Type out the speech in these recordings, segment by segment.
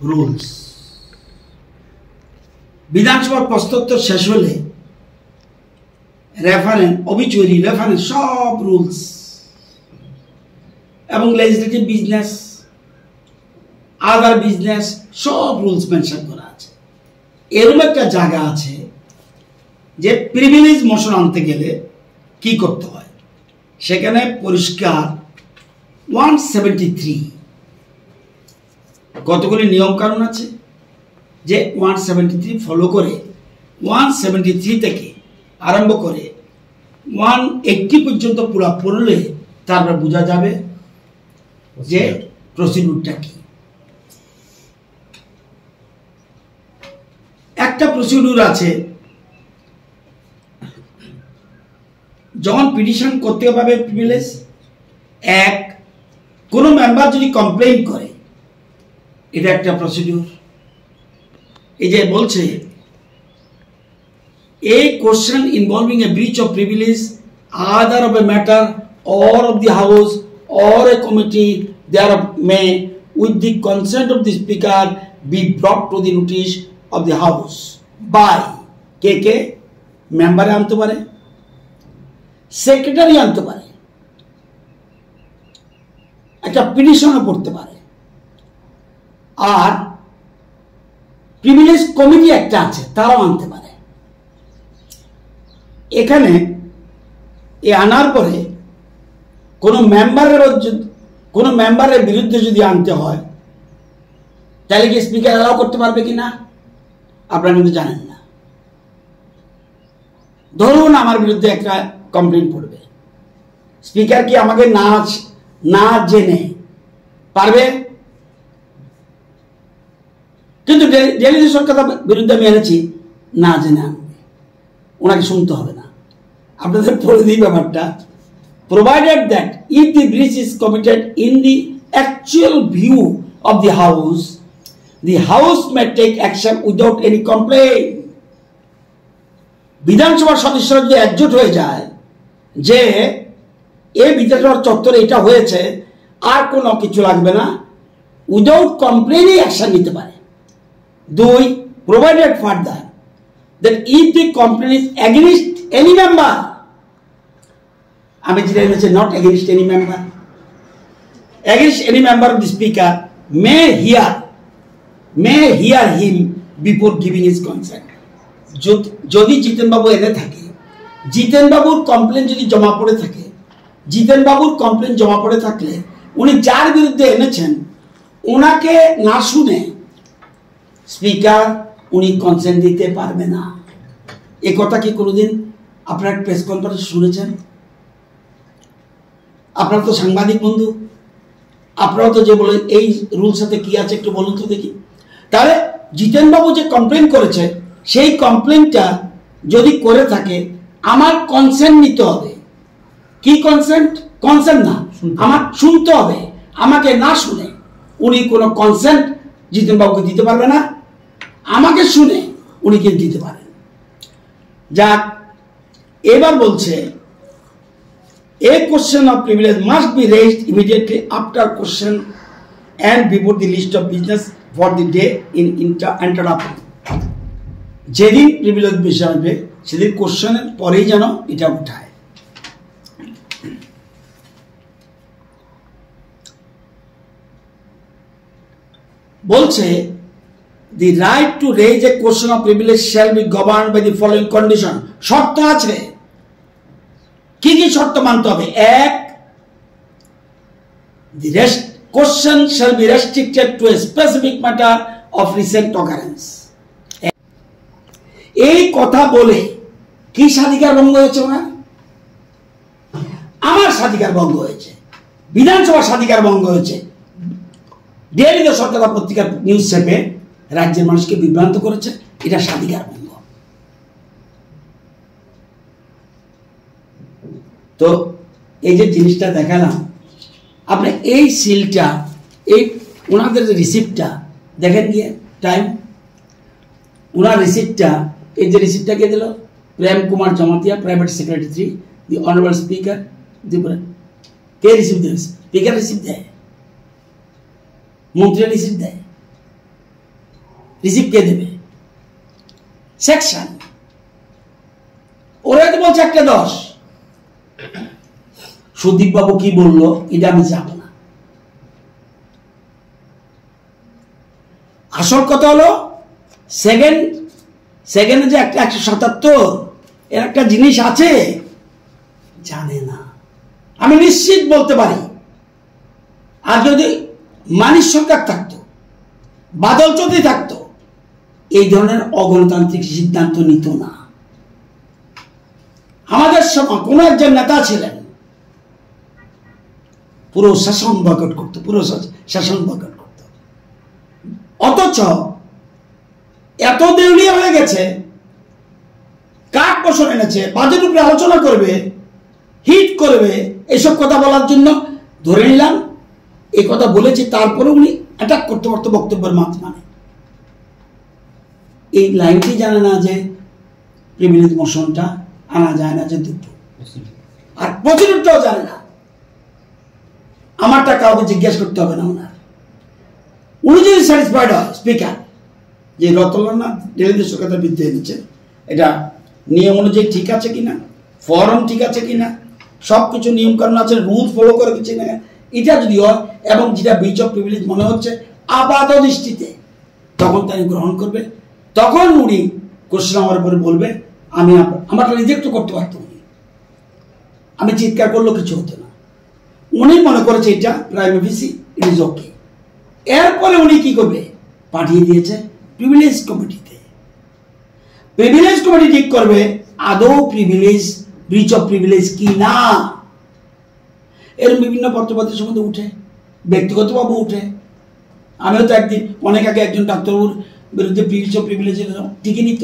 Rules. বিধানসভার প্রশ্নোত্তর শেষ হলে রেফারেন্স, অবিচুয়ারি, রেফারেন্স সব রুলস এবং লেজিসলেটিভ বিজনেস, আদার বিজনেস সব রুলস মেনশন করা আছে। এরকম একটা জায়গা আছে যে প্রিভিলেজ মোশন আনতে গেলে কি করতে হয়, সেখানে পরিষ্কার 173 কতগুলি নিয়ম কানুন আছে যে 173 ফলো করে 173 থেকে আরম্ভ করে 180 পর্যন্ত পুরো পড়লে তারপর বোঝা যাবে যে প্রসিডিউরটা কি। একটা প্রসিডিউর আছে, যখন পিটিশন করতে পারবে প্রিভিলেজ, এক কোনো মেম্বার যদি কমপ্লেইন করে, এটা একটা প্রসিডিউর। এই যে বলছে a question involving a breach of privilege either of a matter or of the house or a committee thereof may with the consent of the speaker be brought to the notice of the house by কে মেম্বারে আনতে পারে, secretary আনতে পারে, একটা পিটিশনও পড়তে পারে, আর privilege committee একটা আছে তারাও আনতে পারে। এখানে এ আনার পরে কোনো মেম্বারের বিরুদ্ধে যদি আনতে হয় তাহলে কি স্পিকার অ্যালাউ করতে পারবে কিনা আপনারা কিন্তু জানেন না। ধরুন আমার বিরুদ্ধে একটা কমপ্লেন পড়বে, স্পিকার কি আমাকে না জেনে পারবে? কিন্তু ডেলি সরকার বিরুদ্ধে আমি এনেছি, না জেনে আনবে, ওনাকে শুনতে হবে না। আপনাদের পড়ে দিই ব্যাপারটা, provided that if the breach is committed in the actual view of the house may take action without any complaint. বিধানসভার সদস্যরা যদি একজোট হয়ে যায় যে এই বিধানসভার চত্বরে এটা হয়েছে, আর কোনো কিছু লাগবে না, উইদাউট কমপ্লেইনই অ্যাকশন নিতে পারে। দুই, provided further that if the complaint is against any member, আমি যেটা এনেছি not against any member, against any member of the speaker may hear him before giving his consent. যদি জিতেন বাবু এনে থাকে, জিতেন বাবুর কমপ্লেন যদি জমা পড়ে থাকে, জিতেন বাবুর কমপ্লেন জমা পড়ে থাকলে উনি যার বিরুদ্ধে এনেছেন ওনাকে না শুনে স্পিকার উনি কনসেন্ট দিতে পারবে না। এ কথা কি কোনোদিন আপনার প্রেস কনফারেন্স শুনেছেন? আপনারা তো সাংবাদিক বন্ধু, আপনারা তো যে বলেন এই রুলস সাথে কি আছে একটু বলুন তো দেখি। তাহলে জিতেন বাবু যে কমপ্লেন করেছে সেই কমপ্লেনটা যদি করে থাকে আমার কনসেন্ট নিতে হবে। কি কনসেন্ট? কনসেন্ট না, আমার শুনতে হবে। আমাকে না শুনে উনি কোনো কনসেন্ট জিতেন বাবুকে দিতে পারবে না, আমাকে শুনে উনি কিন্তু দিতে পারেন। যাক, এবার বলছে a question of privilege must be raised immediately after question and before the list of business for the day in entered upon. যেদিন প্রিভিলেজ বিষয় আসবে সেদিন কোশ্চেনের পরেই যেন এটা উঠায়। বলছে the right to raise a question of privilege shall be governed by the following condition. শর্ত আছে। কি কি শর্ত মানতে হবে? এক, the question shall be restricted to a specific matter of recent occurrence. এই কথা বলে কি স্বাধিকার ভঙ্গ হয়েছে? ওনার আমার স্বাধিকার ভঙ্গ হয়েছে, বিধানসভার স্বাধিকার ভঙ্গ হয়েছে। ডেইলি সরকার পত্রিকার নিউজ চেপে রাজ্যের মানুষকে বিভ্রান্ত করেছে, এটা স্বাধিকার ভঙ্গ। তো এই যে জিনিসটা দেখালাম, আপনি এই সিলটা, এই ওনাদের যে রিসিপ্টটা দেখেন গিয়ে টাইম, ওনার রিসিপ্টটা, এই যে রিসিপ্টটা কে দিল? Prem Kumar Jamatia, private secretary, the honourable speaker Tripura. কে রিসিপ্ট দেয়? স্পিকার রিসিপ্ট দেয়, মন্ত্রী রিসিপ্ট দেয়। রিসিভ কে দেবে? সেকশন। ওরা তো বলছে 1-10। সুদীপ বাবু কি বললো এটা আমি যাব না। আসল কথা হলো সেকেন্ডে যে একটা 177 এর একটা জিনিস আছে জানে না। আমি নিশ্চিত বলতে পারি, আর যদি মানিক সরকার থাকতো, বাদল চৌধুরী থাকতো, এই ধরনের অগণতান্ত্রিক সিদ্ধান্ত নিত না। আমাদের সময় কোন একজন নেতা ছিলেন, পুরো শাসন বয়কট করতো, পুরো শাসন বয়কট করত। অথচ এত দেউলিয়া হয়ে গেছে, কাঠ বসন এনেছে, বাজেট উপরে আলোচনা করবে, হিট করবে, এসব কথা বলার জন্য ধরে নিলাম এই কথা বলেছি, তারপরে উনি অ্যাটাক করতে পারতো বক্তব্যের মাধ্যমে। এই লাইনটি জানে না যে প্রিভিলেজ মোশনটা আনা যায় না যে দুটো, আর প্রচুরটাও জানে না। আমারটা কাউকে জিজ্ঞেস করতে হবে না ওনার। উনি যদি স্যাটিসফাইড হয় স্পিকার যে রতনলাল দিল্লিতে সরকারের বিরুদ্ধে এনেছেন, এটা নিয়ম অনুযায়ী ঠিক আছে কিনা, ফর্ম ঠিক আছে কিনা, সবকিছু নিয়ম কানুন আছে, রুলস ফলো করে কিছু না, এটা যদি হয় এবং যেটা ব্রিচ অফ প্রিভিলেজ মনে হচ্ছে আপাত দৃষ্টিতে, তখন তাই গ্রহণ করবে। তখন উনি কোশ্চেন আমার উপরে বলবে, আমি আমারটা রিজেক্ট করতে পারতো উনি, আমি চিৎকার করলেও কিছু হতো না। উনি মনে করেছে এটা প্রাইম অফিসি, ইট ইজ ওকে। এরপরে উনি কি করবে, পাঠিয়ে দিয়েছে প্রিভিলেজ কমিটিতে। প্রিভিলেজ কমিটি ঠিক করবে আদৌ প্রিভিলেজ ব্রিচ অফ প্রিভিলেজ কি না। এরকম বিভিন্ন পত্রপাতির সম্বন্ধে উঠে, ব্যক্তিগতভাবে উঠে। আমিও তো একদিন অনেক আগে একজন ডাক্তারবাবুর বিরুদ্ধে ব্রিচ অফ প্রিভিলেজ টিকে নিত,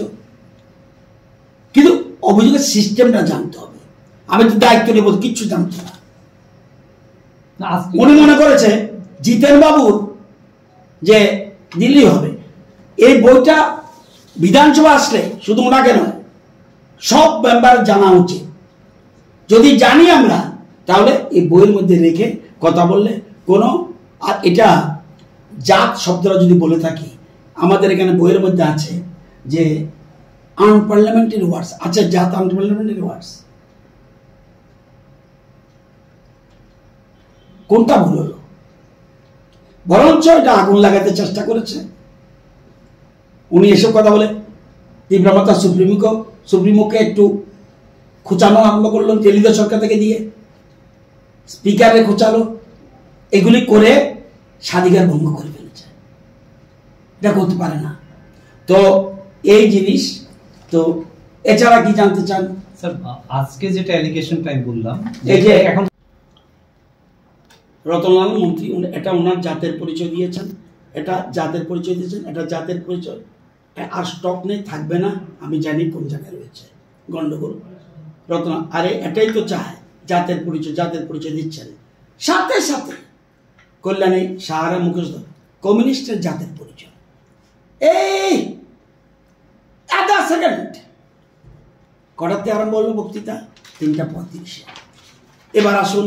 কিন্তু অভিযোগের সিস্টেমটা জানতে হবে। আমি তো দায়িত্ব নেব, কিচ্ছু জানতো না। উনি মনে করেছে জিতেন বাবুর যে দিল্লি হবে, এই বইটা বিধানসভা আসলে শুধু ওনাকে নয়, সব মেম্বার জানা উচিত। যদি জানি আমরা, তাহলে এই বইয়ের মধ্যে রেখে কথা বললে কোনো, আর এটা জাত শব্দটা যদি বলে থাকি, আমাদের এখানে বইয়ের মধ্যে আছে যে আনপার্লামেন্টারি ওয়ার্ডস, আচ্ছা জাত আনপার্লামেন্টারি ওয়ার্ডস কোনটা ভুল হলো? বরঞ্চ এটা আগুন লাগাতে চেষ্টা করেছে। উনি এসব কথা বলে তীব্রমাত্রা সুপ্রিমোকে একটু খোঁচানো আরম্ভ করলো, দিল্লি সরকার থেকে দিয়ে স্পিকারে খোঁচালো, এগুলি করে স্বাধিকার ভঙ্গ করে ফেলেছে। এটা করতে পারে না। তো এই জিনিস, তো এছাড়া কি জানতে চান স্যার? আজকে যেটা অ্যালিগেশনটা আমি বললাম, এই যে এখন রতনলাল মন্ত্রী এটা ওনার জাতের পরিচয় দিয়েছেন, এটা জাতের পরিচয় দিয়েছেন, এটা জাতের পরিচয়, আর স্টক নেই, থাকবে না। আমি জানি কোন জায়গায় রয়েছে গন্ডগোল। রতন আরে এটাই তো চায়, জাতের পরিচয় দিচ্ছেন। সাথে সাথে কল্যাণী সাহারা মুখোশ কমিউনিস্টের জাতের পরিচয়। এই আধা সেকেন্ড কটাতে আরম্ভ হলো বক্তৃতা? 3:35। এবার আসুন,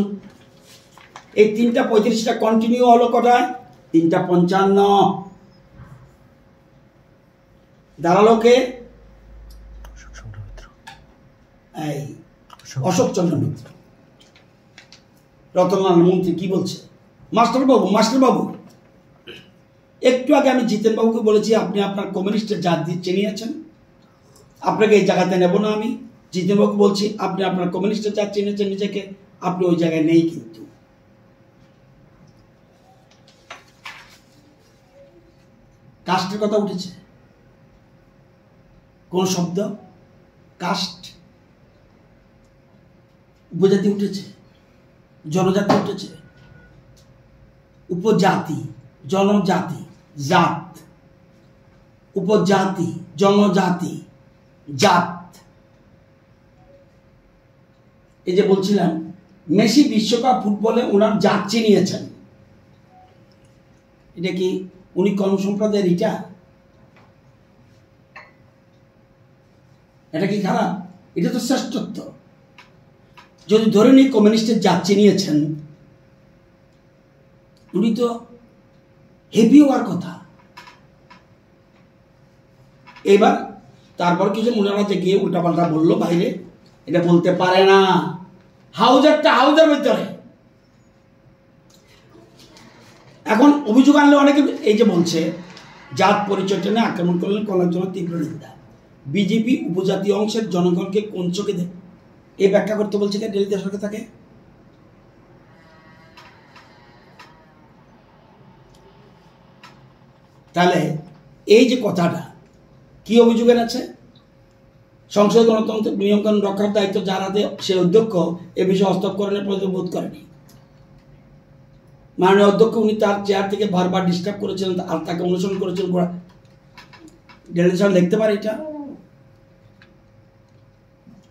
এই 3:35টা কন্টিনিউ হলো কটায়? 3:55। দাঁড়ালো কে? এই অশোক চন্দ্র মিত্র। রতনলাল মন্ত্রী কি বলছে? মাস্টারবাবু, একটু আগে আমি জিতেন বাবুকে বলেছি আপনি আপনার কমিউনিস্টের জাত দিয়ে চিনিয়েছেন, আপনাকে এই জায়গাতে নেব না। আমি জিতেন বাবুকে বলছি আপনি আপনার কমিউনিস্টের জাত চিনেছেন নিজেকে, আপনি ওই জায়গায় নেই। কিন্তু কাস্টের কথা উঠেছে, কোন শব্দ? কাস্ট, উপজাতি উঠেছে, জনজাতি উঠেছে, উপজাতি, জনজাতি, জাত, উপজাতি, জনজাতি, জাত। এই যে বলছিলাম মেসি বিশ্বকাপ ফুটবলে ওনার জাত চিনিয়েছেন, এটা কি উনি কোন সম্প্রদায়ের? এটা কি খারাপ? এটা তো শ্রেষ্ঠত্ব। যদি ধরে নিই কমিউনিস্টের জাত চিনিয়েছেন, উনি তো হেভি হওয়ার কথা। এবার তারপর কিছু ওনারা যে গিয়ে উল্টাপাল্টা বললো বাইরে, এটা বলতে পারে না। হাউজের ভিতরে এখন অভিযোগ আনলে অনেকে এই যে বলছে জাত পরিচয় টেনে আক্রমণ করলেন কলার জন্য তীব্র নিন্দা। বিজেপি উপজাতীয় অংশের জনগণকে কোন চোখে দেয় এই ব্যাখ্যা করতে বলছে কে দিল্লিতে সরকার থাকে? তাহলে এই যে কথাটা কি অভিযোগের আছে? সংসদ গণতন্ত্র নিয়মকানুন রক্ষার দায়িত্ব যার হাতে সে অধ্যক্ষ এ বিষয়ে হস্তক্ষেপের প্রয়োজন বোধ করেনি। মাননীয় অধ্যক্ষ উনি তার চেয়ার থেকে বারবার ডিস্টার্ব করেছিলেন আর তাকে অনুসরণ করেছিলেন। ডেলিগেশন লিখতে পারে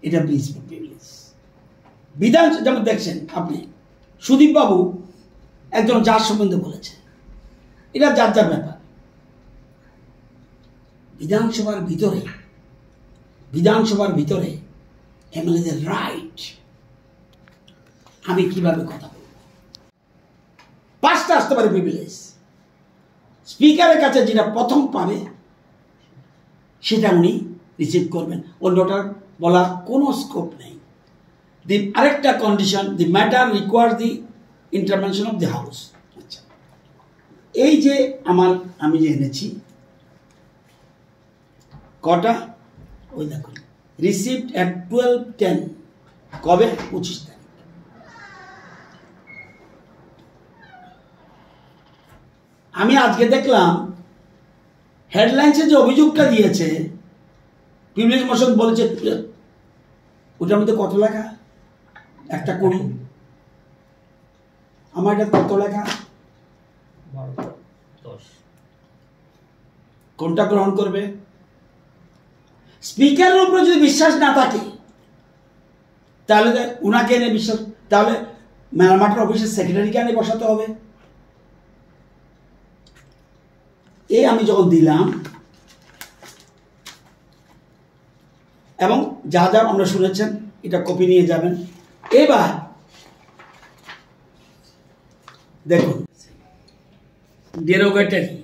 এটা প্রিভিলেজ বিধান। যেমন দেখছেন আপনি সুদীপ বাবু একজন যার সম্বন্ধে বলেছে, এটা যার যার ব্যাপার। বিধানসভার ভিতরে এমএলএদের রাইট আমি কিভাবে কথা বলবো, পাঁচটা আসতে পারে প্রিভিলেজ। স্পিকারের কাছে যেটা প্রথম পাবে সেটা উনি রিসিভ করবেন, অন্যটার বলার কোনো স্কোপ নেই। আরেকটা condition, the matter requires the intervention of the house. আচ্ছা, এই যে আমি যে এনেছি কটা, ওই দেখুন রিসিভড অ্যাট 12:10, কবে? 25 তারিখ। আমি আজকে দেখলাম হেডলাইন্সে যে অভিযোগটা দিয়েছে প্রিভিলেজ মোশন বলেছে, ওটার মধ্যে কত লেখা? একটা করি আমার এটা কত লেখা? 10। কোনটা গ্রহণ করবে? স্পিকারের উপরে যদি বিশ্বাস না থাকে তাহলে উনাকে এনে বিশ্বাস, তাহলে মেলামাটের অফিসের সেক্রেটারিকে এনে বসাতে হবে। এই আমি যখন দিলাম এবং যা যা আমরা শুনেছেন এটা কপি নিয়ে যাবেন। এবার দেখুন ডেরোগেটরি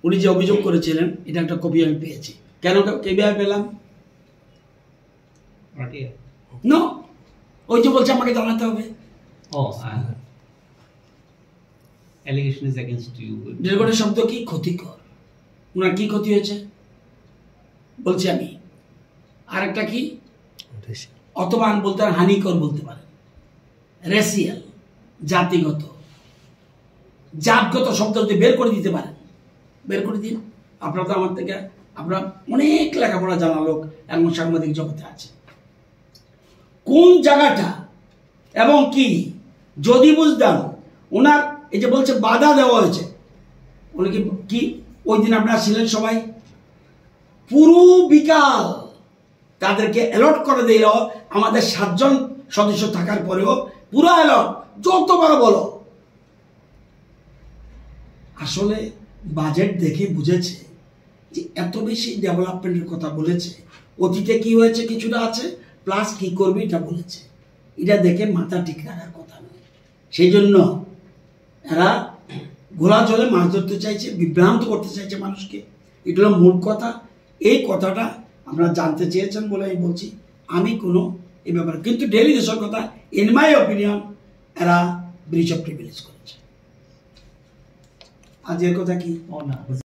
উনি যে অভিযোগ করেছিলেন এটা একটা কপি আমি পেয়েছি। কেন কিভাবে পেলাম? নো, ওই যে বলছে আমাকে জানাতে হবে। Allegation is against you. ডেরোগেটের শব্দ কি? ক্ষতিকর। ওনার কি ক্ষতি হয়েছে বলছি আমি। আরেকটা কি? অথবা বলতে পারেন হানিকর, বলতে পারেন রেসিয়াল, জাতিগত, জাতগত শব্দ যদি বের করে দিতে পারেন বের করে দিন। আপনারা তো আমার থেকে আপনারা অনেক লেখাপড়া জানা লোক এমন সাংবাদিক জগতে আছে। কোন জায়গাটা এবং কি যদি বুঝতাম ওনার এই যে বলছে বাধা দেওয়া হয়েছে, উনি কি ওই দিন আপনারা ছিলেন সবাই? পুরো বিকাল তাদেরকে অ্যালট করে দিল। আমাদের 7 জন সদস্য থাকার পরেও পুরো অ্যালট, যতবার বলো। আসলে বাজেট দেখে বুঝেছে যে এত বেশি ডেভেলপমেন্টের কথা বলেছে, অতীতে কি হয়েছে কিছুটা আছে, প্লাস কি করবে এটা বলেছে। এটা দেখে মাথা ঠিক রাখার কথা নয়। সেই জন্য এরা ঘোলা জলে মাছ ধরতে চাইছে, বিভ্রান্ত করতে চাইছে মানুষকে। এটা হলো মূল কথা। এই কথাটা আপনারা জানতে চেয়েছেন বলে আমি বলছি। আমি কোনো এই ব্যাপারে কিন্তু ডেইলি দেশের কথা, ইন মাই অপিনিয়ন এরা ব্রিচ অফ প্রিভিলেজ করেছে। আজকের কথা কি?